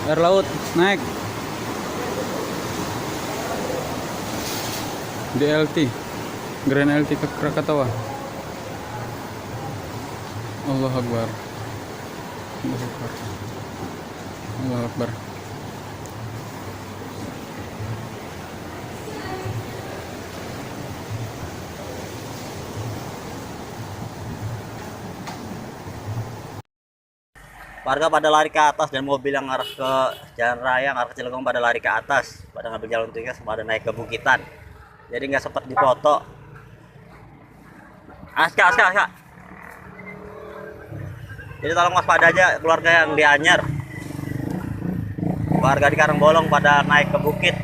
Air laut naik di LT Grand LT ke Krakatau. Allah Akbar. Allah Akbar. Allah Akbar. Warga pada lari ke atas dan mobil yang arah ke jalan raya, yang arah ke Cilegon pada lari ke atas, pada ngambil jalan tikus, pada naik ke bukitan. Jadi nggak sempat dipoto. Aska. Jadi tolong waspada aja keluarga yang di Anyer. Warga di Karangbolong pada naik ke bukit.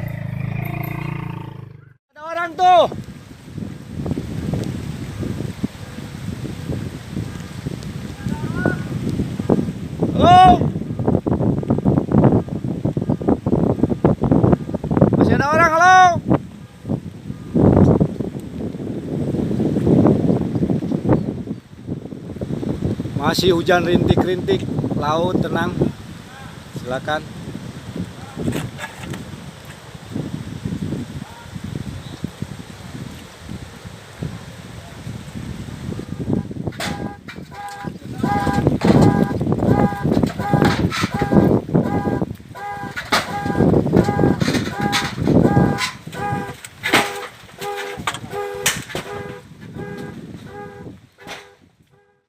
Ada orang tuh. Halo. Masih ada orang, halo. Masih hujan rintik-rintik, laut tenang. Silakan.